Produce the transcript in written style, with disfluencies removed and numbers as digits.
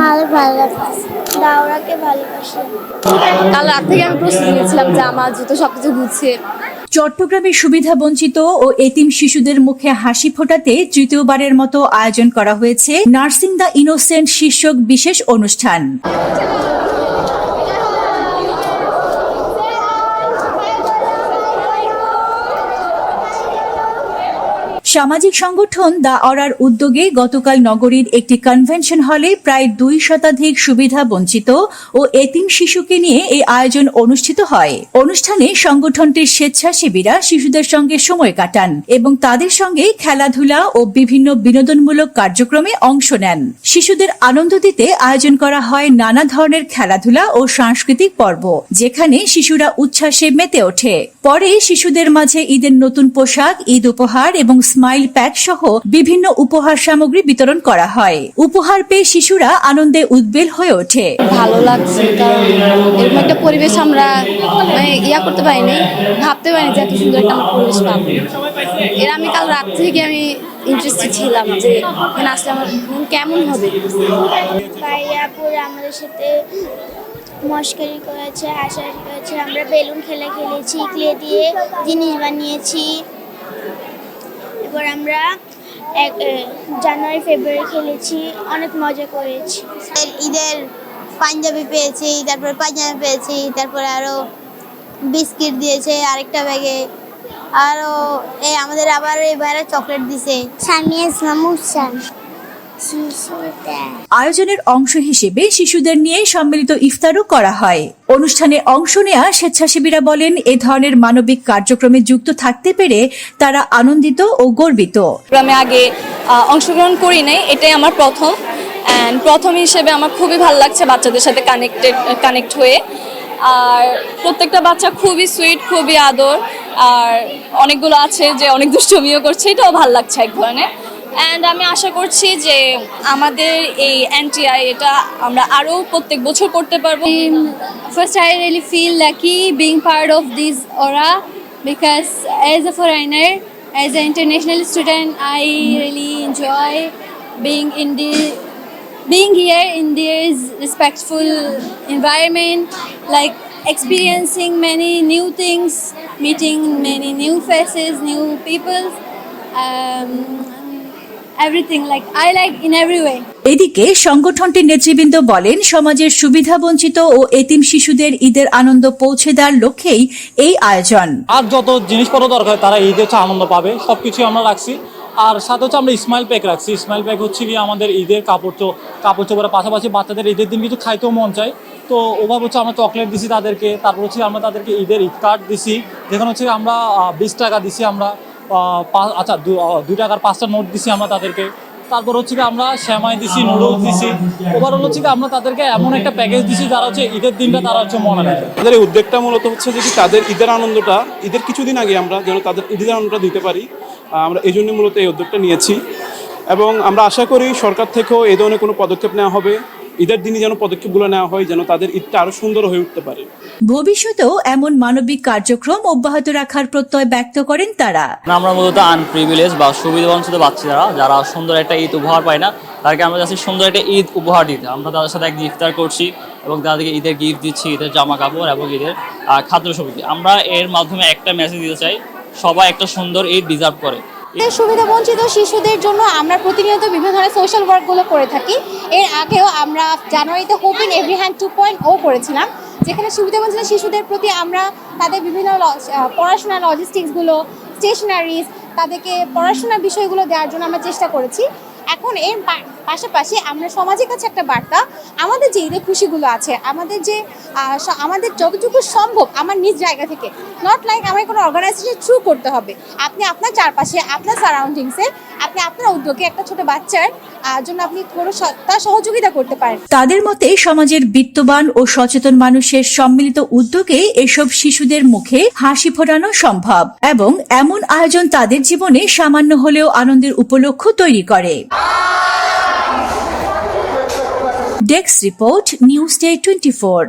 ভালো লাগছে। দাওরাকে ভালোবাসি। কাল রাত থেকে আমি প্রস্তুতি নিয়েছিলাম যে আমার জুতো সবকিছু গুছিয়ে। চট্টগ্রামের সুবিধা বঞ্চিত ও এতিম শিশুদের মুখে হাসি ফোটাতে তৃতীয়বারের মতো আয়োজন করা হয়েছে নার্সিং দ্য ইনোসেন্ট শীর্ষক বিশেষ অনুষ্ঠান। সামাজিক সংগঠন দ্য অরার উদ্যোগে গতকাল নগরীর একটি কনভেনশন হলে প্রায় 2 শতাধিক সুবিধা বঞ্চিত ও এতিম শিশুকে নিয়ে এই আয়োজন অনুষ্ঠিত হয়। অনুষ্ঠানে সংগঠনটির স্বেচ্ছাসেবীরা শিশুদের সঙ্গে সময় কাটান এবং তাদের সঙ্গে খেলাধুলা ও বিভিন্ন বিনোদনমূলক কার্যক্রমে অংশ নেন। শিশুদের আনন্দ দিতে আয়োজন করা হয় নানা ধরনের খেলাধুলা ও সাংস্কৃতিক পর্ব, যেখানে শিশুরা উচ্ছ্বাসে মেতে ওঠে। পরে শিশুদের মাঝে ঈদের নতুন পোশাক, ঈদ উপহার এবং স্মাইল প্যাক সহ বিভিন্ন উপহার সামগ্রী বিতরণ করা হয়। উপহার পেয়ে শিশুরা আনন্দে উদ্বেল হয়ে ওঠে। ভালো লাগছে, কারণ এরকম একটা পরিবেশ আমরা করতে পারিনি, ভাবতে পারিনি যে এত সুন্দর একটা আমরা পরিবেশ পাবো। আমি কাল রাত থেকে আমি ইন্টারেস্টেড ছিলাম যে এখানে আসলে আমার কেমন হবে। ভাইয়াপুর আমাদের সাথে মস্কারি করেছে, হাসাহাসি করেছে। আমরা বেলুন খেলেছি, ক্লে দিয়ে জিনিস বানিয়েছি। এবার আমরা জানুয়ারি ফেব্রুয়ারি খেলেছি, অনেক মজা করেছি। ঈদের পাঞ্জাবি পেয়েছি, তারপরে পায়জামা পেয়েছি, তারপরে আরো বিস্কিট দিয়েছে আরেকটা ব্যাগে, আরো আমাদের আবার এবারে চকলেট দিছে। সামিয়া ইসলাম উৎসান। আয়োজনের অংশ হিসেবে শিশুদের নিয়ে সম্মিলিত ইফতারও করা হয়। অনুষ্ঠানে অংশ নেয়া স্বেচ্ছাসেবীরা বলেন, এ ধরনের মানবিক কার্যক্রমে যুক্ত থাকতে পেরে তারা আনন্দিত ও গর্বিত। আমি আগে অংশগ্রহণ করি নাই, এটাই আমার প্রথম হিসেবে আমার খুবই ভালো লাগছে বাচ্চাদের সাথে কানেক্ট হয়ে। আর প্রত্যেকটা বাচ্চা খুবই সুইট, খুবই আদর, আর অনেকগুলো আছে যে অনেক দুষ্টমিও করছে, এটাও ভালো লাগছে এক ধরনের। অ্যান্ড আমি আশা করছি যে আমাদের এই NTI এটা আমরা আরও প্রত্যেক বছর করতে পারবো। First, I really feel lucky being part of this aura because as a foreigner, as an international student, I really enjoy being here in this respectful environment, like experiencing many new things, meeting many new faces, new people. Everything, like I like in every way. এদিকে সংগঠনটির নেতৃবৃন্দ বলেন, সমাজের সুবিধা বঞ্চিত ও এতিম শিশুদের ঈদের আনন্দ পৌঁছে দেওয়ার লক্ষ্যেই এই আয়োজন। আর যত জিনিসপত্র দরকার তারা ঈদে আনন্দ পাবে, সবকিছু আমরা রাখছি। আর সাথে হচ্ছে আমরা স্মাইল প্যাক রাখছি। স্মাইল প্যাক হচ্ছে কি আমাদের ঈদের কাপড় চোপড়ের পাশাপাশি বাচ্চাদের ঈদের দিন কিছু খাইতেও মন চায়, তো ওভাবে হচ্ছে আমরা চকলেট দিছি তাদেরকে। তারপর হচ্ছে আমরা তাদেরকে ঈদের ঈদ কার্ড দিছি, যেখানে হচ্ছে আমরা 20 টাকা দিছি আমরা, 2 টাকার 5টা নোট দিছি আমরা তাদেরকে। তারপর হচ্ছে কি আমরা সেমাই দিছি, নুডলস দিছি। ওভারঅল হচ্ছে কি আমরা তাদেরকে এমন একটা প্যাকেজ দিছি যারা হচ্ছে ঈদের দিনটা তারা হচ্ছে মনে রাখে। আমাদের এই উদ্যোগটা মূলত হচ্ছে যে কি তাদের ঈদের আনন্দটা ঈদের কিছুদিন আগে আমরা যেন তাদের ঈদের আনন্দটা দিতে পারি, আমরা এই জন্য মূলত এই উদ্যোগটা নিয়েছি। এবং আমরা আশা করি সরকার থেকেও এই ধরনের কোনো পদক্ষেপ নেওয়া হবে, ঈদের দিনই যেন পদক্ষেপগুলো নেওয়া হয়, যেন তাদের ঈদটা আরো সুন্দর হয়ে উঠতে পারে। ভবিষ্যতেও এমন মানবিক কার্যক্রম অব্যাহত রাখার প্রত্যয় ব্যক্ত করেন তারা। আমরা মূলত আনপ্রিভিলেজ বা সুবিধাবঞ্চিত বাচ্চারা যারা সুন্দর একটা ঈদ উপহার পায় না, তাদেরকে আমরা যাচ্ছি সুন্দর একটা ঈদ উপহার দিতে। আমরা তাদের সাথে একদিন ইফতার করছি এবং তাদেরকে ঈদের গিফট দিচ্ছি, ঈদের জামা কাপড় এবং ঈদের খাদ্য সামগ্রী। আমরা এর মাধ্যমে একটা মেসেজ দিতে চাই, সবাই একটা সুন্দর ঈদ ডিজার্ভ করে। সুবিধাবঞ্চিত শিশুদের জন্য আমরা প্রতিনিয়ত বিভিন্ন ধরনের সোশ্যাল ওয়ার্কগুলো করে থাকি। এর আগেও আমরা জানুয়ারিতে হোপ ইন এভরি হ্যান্ড 2.0 করেছিলাম, যেখানে সুবিধাবঞ্চিত শিশুদের প্রতি আমরা তাদের বিভিন্ন পড়াশোনা লজিস্টিক্সগুলো, স্টেশনারিজ, তাদেরকে পড়াশোনার বিষয়গুলো দেওয়ার জন্য আমরা চেষ্টা করেছি। এখন এর পাশাপাশি আমরা সমাজের কাছে একটা বার্তা, আমাদের যে ঈদের খুশিগুলো আছে, আমাদের যতটুকু সম্ভব আমার নিজ জায়গা থেকে, নট লাইক আমার কোনো অর্গানাইজেশন থ্রু করতে হবে। আপনি আপনার চারপাশে, আপনার সারাউন্ডিংসে, আপনি আপনার উদ্যোগে একটা ছোট বাচ্চার জন্য আপনি কোনো তার সহযোগিতা করতে পারেন। তাদের মতে সমাজের বিত্তবান ও সচেতন মানুষের সম্মিলিত উদ্যোগে এসব শিশুদের মুখে হাসি ফোটানো সম্ভব এবং এমন আয়োজন তাদের জীবনে সামান্য হলেও আনন্দের উপলক্ষ তৈরি করে। Desk report, news day 24।